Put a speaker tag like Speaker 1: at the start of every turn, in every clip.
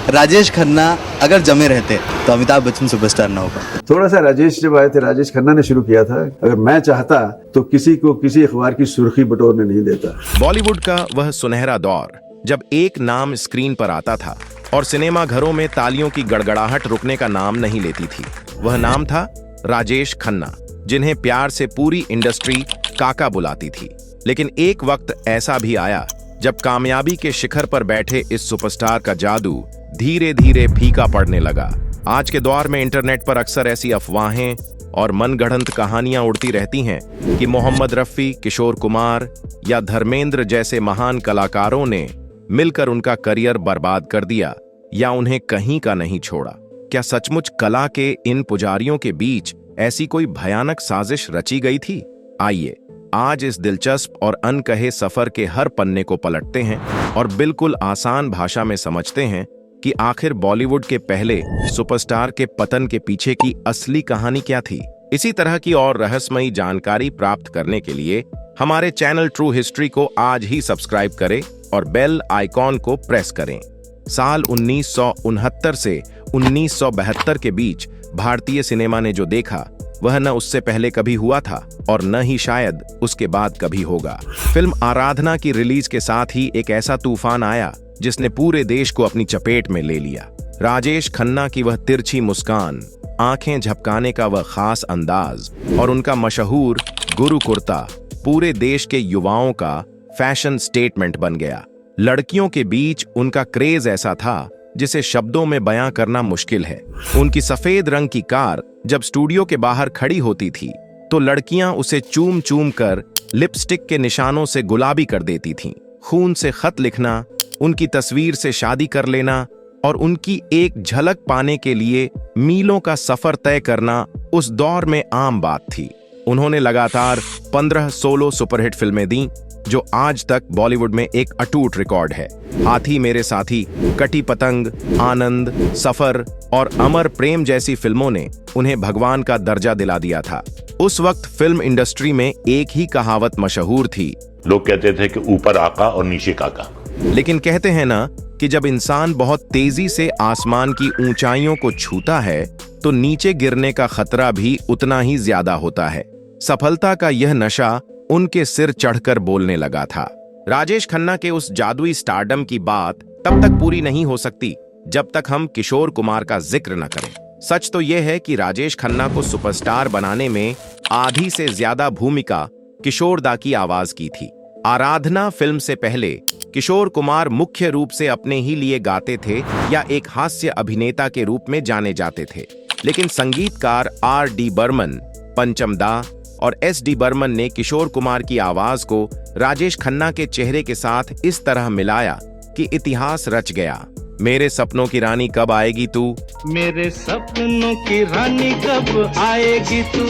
Speaker 1: राजेश खन्ना अगर जमे रहते तो अमिताभ बच्चन सुपरस्टार ना हो पाते।
Speaker 2: थोड़ा सा राजेश जब आए थे, राजेश खन्ना ने शुरू किया था, अगर मैं चाहता तो किसी को किसी अखबार की सुर्खी बटोरने नहीं देता।
Speaker 3: बॉलीवुड का वह सुनहरा दौर जब एक नाम स्क्रीन पर आता था और सिनेमा घरों में तालियों की गड़गड़ाहट रुकने का नाम नहीं लेती थी। वह नाम था राजेश खन्ना, जिन्हें प्यार से पूरी इंडस्ट्री काका बुलाती थी। लेकिन एक वक्त ऐसा भी आया जब कामयाबी के शिखर पर बैठे इस सुपरस्टार का जादू धीरे धीरे फीका पड़ने लगा। आज के दौर में इंटरनेट पर अक्सर ऐसी अफवाहें और मनगढ़ंत कहानियां उड़ती रहती हैं कि मोहम्मद रफी, किशोर कुमार या धर्मेंद्र जैसे महान कलाकारों ने मिलकर उनका करियर बर्बाद कर दिया या उन्हें कहीं का नहीं छोड़ा। क्या सचमुच कला के इन पुजारियों के बीच ऐसी कोई भयानक साजिश रची गई थी? आइए आज इस दिलचस्प और अनकहे सफर के हर पन्ने को पलटते हैं और बिल्कुल आसान भाषा में समझते हैं कि आखिर बॉलीवुड के पहले सुपरस्टार के पतन के पीछे की असली कहानी क्या थी। इसी तरह की और रहस्यमयी जानकारी प्राप्त करने के लिए हमारे चैनल ट्रू हिस्ट्री को आज ही सब्सक्राइब करें और बेल आइकॉन को प्रेस करें। साल 1969 से 1972 के बीच भारतीय सिनेमा ने जो देखा वह न उससे पहले कभी हुआ था और न ही शायद उसके बाद कभी होगा। फिल्म आराधना की रिलीज के साथ ही एक ऐसा तूफान आया जिसने पूरे देश को अपनी चपेट में ले लिया। राजेश खन्ना की वह तिरछी मुस्कान, आंखें झपकाने का वह खास अंदाज और उनका मशहूर गुरु कुर्ता पूरे देश के युवाओं का फैशन स्टेटमेंट बन गया। लड़कियों के बीच उनका क्रेज ऐसा था जिसे शब्दों में बयां करना मुश्किल है। उनकी सफेद रंग की कार जब स्टूडियो के बाहर खड़ी होती थी तो लड़कियां उसे चूम चूम कर लिपस्टिक के निशानों से गुलाबी कर देती थीं। खून से खत लिखना, उनकी तस्वीर से शादी कर लेना और उनकी एक झलक पाने के लिए मीलों का सफर तय करना उस दौर में आम बात थी। उन्होंने लगातार 15 सोलो सुपरहिट फिल्में दी जो आज तक बॉलीवुड में एक अटूट रिकॉर्ड है। हाथी मेरे साथी, कटी पतंग, आनंद, सफर और अमर प्रेम जैसी फिल्मों ने उन्हें भगवान का दर्जा दिला दिया था। उस वक्त फिल्म इंडस्ट्री में एक ही कहावत मशहूर थी,
Speaker 4: लोग कहते थे कि ऊपर आका और नीचे काका।
Speaker 3: लेकिन कहते हैं ना कि जब इंसान बहुत तेजी से आसमान की ऊंचाइयों को छूता है तो नीचे गिरने का खतरा भी उतना ही ज्यादा होता है। सफलता का यह नशा उनके सिर चढ़कर बोलने लगा था। राजेश खन्ना के उस जादुई स्टारडम की बात तब तक पूरी नहीं हो सकती जब तक हम किशोर कुमार का जिक्र न करें। सच तो यह है कि राजेश खन्ना को सुपरस्टार बनाने में आधी से ज्यादा भूमिका किशोर दा की आवाज की थी। आराधना फिल्म से पहले किशोर कुमार मुख्य रूप से अपने ही लिए गाते थे या एक हास्य अभिनेता के रूप में जाने जाते थे। लेकिन संगीतकार R.D. बर्मन, पंचम दा और S.D. बर्मन ने किशोर कुमार की आवाज को राजेश खन्ना के चेहरे के साथ इस तरह मिलाया कि इतिहास रच गया। मेरे सपनों की रानी कब आएगी तू,
Speaker 5: मेरे सपनों की रानी कब आएगी तू,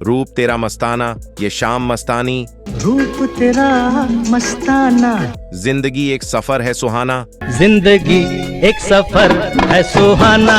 Speaker 3: रूप तेरा मस्ताना ये शाम मस्तानी,
Speaker 5: रूप तेरा मस्ताना,
Speaker 3: जिंदगी एक सफर है सुहाना,
Speaker 5: जिंदगी एक सफर है सुहाना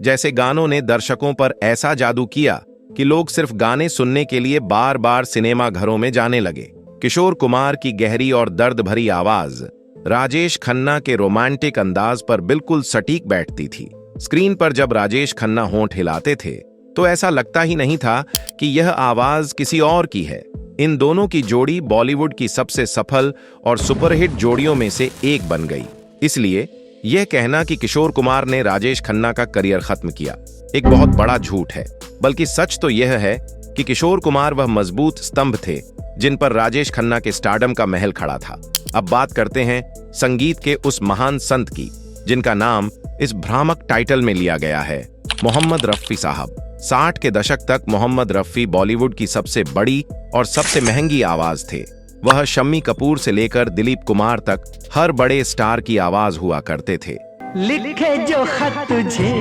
Speaker 3: जैसे गानों ने दर्शकों पर ऐसा जादू किया कि लोग सिर्फ गाने सुनने के लिए बार बार सिनेमा घरों में जाने लगे। किशोर कुमार की गहरी और दर्द भरी आवाज राजेश खन्ना के रोमांटिक अंदाज पर बिल्कुल सटीक बैठती थी। स्क्रीन पर जब राजेश खन्ना होंठ हिलाते थे तो ऐसा लगता ही नहीं था कि यह आवाज किसी और की है। इन दोनों की जोड़ी बॉलीवुड की सबसे सफल और सुपरहिट जोड़ियों में से एक बन गई। इसलिए यह कहना कि किशोर कुमार ने राजेश खन्ना का करियर खत्म किया एक बहुत बड़ा झूठ है। बल्कि सच तो यह है कि किशोर कुमार वह मजबूत स्तंभ थे जिन पर राजेश खन्ना के स्टारडम का महल खड़ा था। अब बात करते हैं संगीत के उस महान संत की जिनका नाम इस भ्रामक टाइटल में लिया गया है, मोहम्मद रफी साहब। 60 के दशक तक मोहम्मद रफी बॉलीवुड की सबसे बड़ी और सबसे महंगी आवाज थे। वह शम्मी कपूर से लेकर दिलीप कुमार तक हर बड़े स्टार की आवाज हुआ करते थे।
Speaker 5: लिखे जो खत तुझे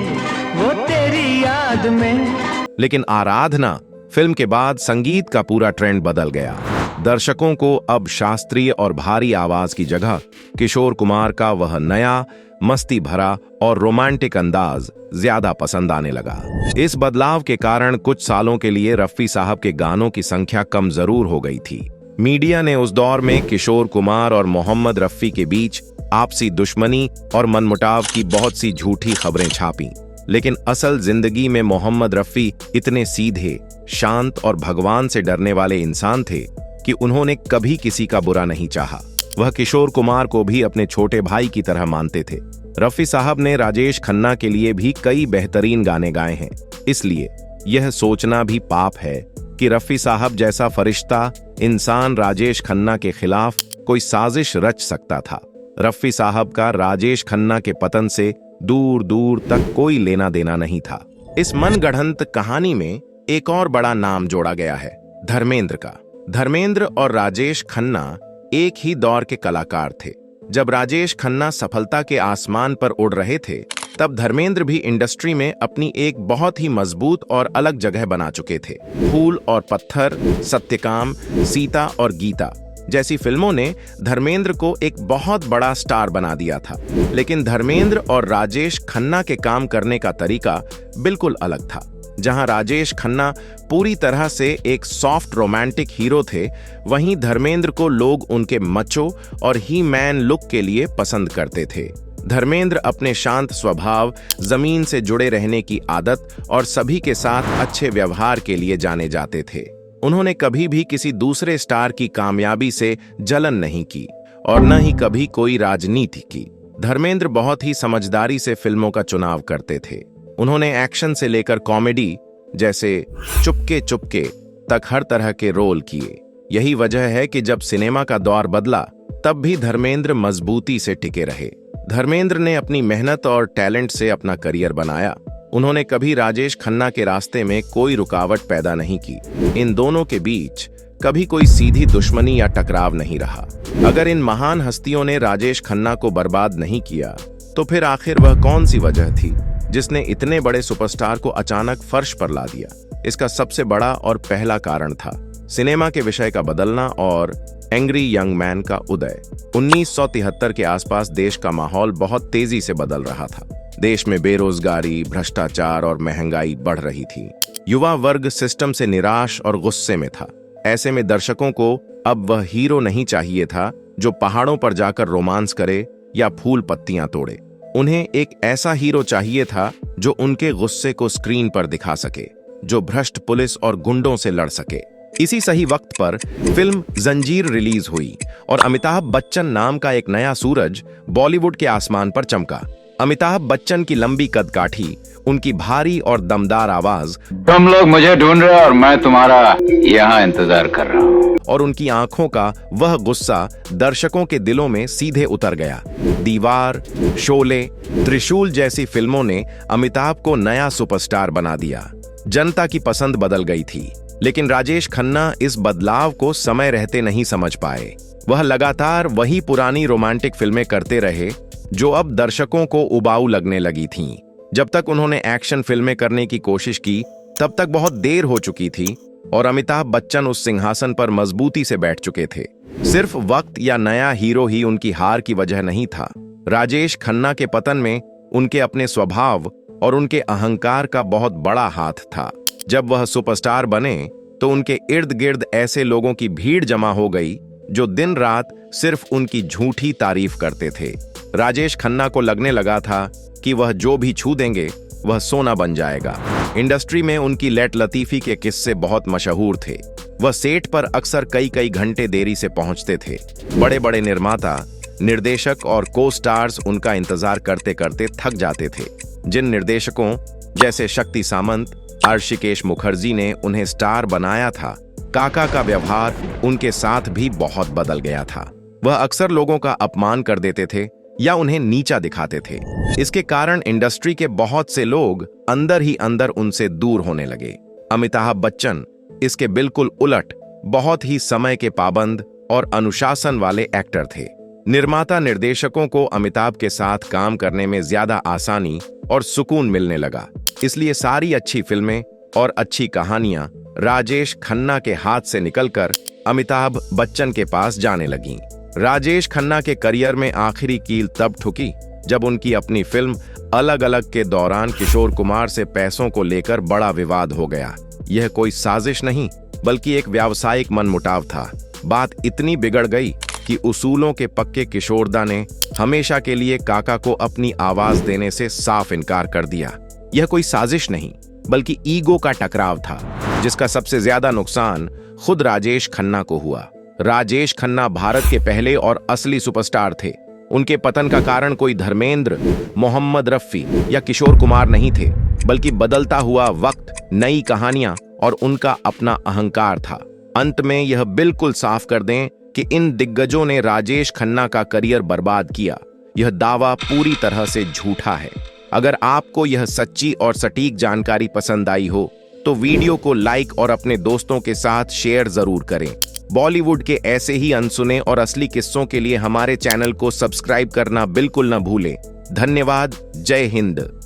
Speaker 5: वो तेरी याद में।
Speaker 3: लेकिन आराधना फिल्म के बाद संगीत का पूरा ट्रेंड बदल गया। दर्शकों को अब शास्त्रीय और भारी आवाज की जगह किशोर कुमार का वह नया मस्ती भरा और रोमांटिक अंदाज ज्यादा पसंद आने लगा। इस बदलाव के कारण कुछ सालों के लिए रफी साहब के गानों की संख्या कम जरूर हो गई थी, मीडिया ने उस दौर में किशोर कुमार और मोहम्मद रफी के बीच आपसी दुश्मनी और मनमुटाव की बहुत सी झूठी खबरें छापी, लेकिन असल जिंदगी में मोहम्मद रफी इतने सीधे, शांत और भगवान से डरने वाले इंसान थे कि उन्होंने कभी किसी का बुरा नहीं चाहा। वह किशोर कुमार को भी अपने छोटे भाई की तरह मानते थे। रफी साहब ने राजेश खन्ना के लिए भी कई बेहतरीन गाने गाए हैं, इसलिए यह सोचना भी पाप है कि रफी साहब जैसा फरिश्ता इंसान राजेश खन्ना के खिलाफ कोई साजिश रच सकता था। रफी साहब का राजेश खन्ना के पतन से दूर दूर तक कोई लेना देना नहीं था। इस मनगढ़ंत कहानी में एक और बड़ा नाम जोड़ा गया है, धर्मेंद्र का। धर्मेंद्र और राजेश खन्ना एक ही दौर के कलाकार थे। जब राजेश खन्ना सफलता के आसमान पर उड़ रहे थे, तब धर्मेंद्र भी इंडस्ट्री में अपनी एक बहुत ही मजबूत और अलग जगह बना चुके थे। फूल और पत्थर, सत्यकाम, सीता और गीता जैसी फिल्मों ने धर्मेंद्र को एक बहुत बड़ा स्टार बना दिया था। लेकिन धर्मेंद्र और राजेश खन्ना के काम करने का तरीका बिल्कुल अलग था। जहां राजेश खन्ना पूरी तरह से एक सॉफ्ट रोमांटिक हीरो थे, वहीं धर्मेंद्र को लोग उनके मचो और ही मैन लुक के लिए पसंद करते थे। धर्मेंद्र अपने शांत स्वभाव, जमीन से जुड़े रहने की आदत और सभी के साथ अच्छे व्यवहार के लिए जाने जाते थे। उन्होंने कभी भी किसी दूसरे स्टार की कामयाबी से जलन नहीं की और न ही कभी कोई राजनीति की। धर्मेंद्र बहुत ही समझदारी से फिल्मों का चुनाव करते थे। उन्होंने एक्शन से लेकर कॉमेडी जैसे चुपके चुपके तक हर तरह के रोल किए। यही वजह है कि जब सिनेमा का दौर बदला, तब भी धर्मेंद्र मजबूती से टिके रहे। धर्मेंद्र ने अपनी मेहनत और टैलेंट से अपना करियर बनाया। उन्होंने कभी राजेश खन्ना के रास्ते में कोई रुकावट पैदा नहीं की। इन दोनों के बीच कभी कोई सीधी दुश्मनी या टकराव नहीं रहा। अगर इन महान हस्तियों ने राजेश खन्ना को बर्बाद नहीं किया, तो फिर आखिर वह कौन सी वजह थी जिसने इतने बड़े सुपरस्टार को अचानक फर्श पर ला दिया? इसका सबसे बड़ा और पहला कारण था सिनेमा के विषय का बदलना और एंग्री यंग मैन का उदय। 1973 के आसपास देश का माहौल बहुत तेजी से बदल रहा था। देश में बेरोजगारी, भ्रष्टाचार और महंगाई बढ़ रही थी। युवा वर्ग सिस्टम से निराश और गुस्से में था। ऐसे में दर्शकों को अब वह हीरो नहीं चाहिए था जो पहाड़ों पर जाकर रोमांस करे या फूल पत्तियां तोड़े। उन्हें एक ऐसा हीरो चाहिए था जो उनके गुस्से को स्क्रीन पर दिखा सके, जो भ्रष्ट पुलिस और गुंडों से लड़ सके। इसी सही वक्त पर फिल्म जंजीर रिलीज हुई और अमिताभ बच्चन नाम का एक नया सूरज बॉलीवुड के आसमान पर चमका। अमिताभ बच्चन की लंबी कदकाठी, उनकी भारी और दमदार आवाज,
Speaker 6: तुम लोग मुझे ढूंढ रहे हो और मैं तुम्हारा यहाँ इंतजार कर रहा हूँ,
Speaker 3: और उनकी आंखों का वह गुस्सा दर्शकों के दिलों में सीधे उतर गया। दीवार, शोले, त्रिशूल जैसी फिल्मों ने अमिताभ को नया सुपरस्टार बना दिया। जनता की पसंद बदल गई थी, लेकिन राजेश खन्ना इस बदलाव को समय रहते नहीं समझ पाए। वह लगातार वही पुरानी रोमांटिक फिल्में करते रहे जो अब दर्शकों को उबाऊ लगने लगी थीं। जब तक उन्होंने एक्शन फिल्में करने की कोशिश की, तब तक बहुत देर हो चुकी थी और अमिताभ बच्चन उस सिंहासन पर मजबूती से बैठ चुके थे। सिर्फ वक्त या नया हीरो ही उनकी हार की वजह नहीं था। राजेश खन्ना के पतन में उनके अपने स्वभाव और उनके अहंकार का बहुत बड़ा हाथ था। जब वह सुपरस्टार बने तो उनके इर्द गिर्द ऐसे लोगों की भीड़ जमा हो गई जो दिन रात सिर्फ उनकी झूठी तारीफ करते थे। राजेश खन्ना को लगने लगा था कि वह जो भी छू देंगे वह सोना बन जाएगा। इंडस्ट्री में उनकी लेट लतीफी के किस्से बहुत मशहूर थे। वह सेट पर अक्सर कई घंटे देरी से पहुंचते थे। बड़े बड़े निर्माता, निर्देशक और को स्टार्स उनका इंतजार करते करते थक जाते थे। जिन निर्देशकों जैसे शक्ति सामंत, आशिकेश मुखर्जी ने उन्हें स्टार बनाया था, काका का व्यवहार उनके साथ भी बहुत बदल गया था। वह अक्सर लोगों का अपमान कर देते थे या उन्हें नीचा दिखाते थे। इसके कारण इंडस्ट्री के बहुत से लोग अंदर ही अंदर उनसे दूर होने लगे। अमिताभ बच्चन इसके बिल्कुल उलट बहुत ही समय के पाबंद और अनुशासन वाले एक्टर थे। निर्माता निर्देशकों को अमिताभ के साथ काम करने में ज्यादा आसानी और सुकून मिलने लगा। इसलिए सारी अच्छी फिल्में और अच्छी कहानियां राजेश खन्ना के हाथ से निकलकर अमिताभ बच्चन के पास जाने लगीं। राजेश खन्ना के करियर में आखिरी कील तब ठुकी जब उनकी अपनी फिल्म अलग अलग के दौरान किशोर कुमार से पैसों को लेकर बड़ा विवाद हो गया। यह कोई साजिश नहीं, बल्कि एक व्यावसायिक मनमुटाव था। बात इतनी बिगड़ गई कि उसूलों के पक्के किशोरदा ने हमेशा के लिए काका को अपनी आवाज देने से साफ इनकार कर दिया। यह कोई साजिश नहीं बल्कि ईगो का टकराव था, जिसका सबसे ज्यादा नुकसान खुद राजेश खन्ना को हुआ। राजेश खन्ना भारत के पहले और असली सुपरस्टार थे। उनके पतन का कारण कोई धर्मेंद्र, मोहम्मद रफी या किशोर कुमार नहीं थे, बल्कि बदलता हुआ वक्त, नई कहानियां और उनका अपना अहंकार था। अंत में यह बिल्कुल साफ कर दें कि इन दिग्गजों ने राजेश खन्ना का करियर बर्बाद किया। यह दावा पूरी तरह से झूठा है। अगर आपको यह सच्ची और सटीक जानकारी पसंद आई हो तो वीडियो को लाइक और अपने दोस्तों के साथ शेयर जरूर करें। बॉलीवुड के ऐसे ही अनसुने और असली किस्सों के लिए हमारे चैनल को सब्सक्राइब करना बिल्कुल न भूलें। धन्यवाद। जय हिंद।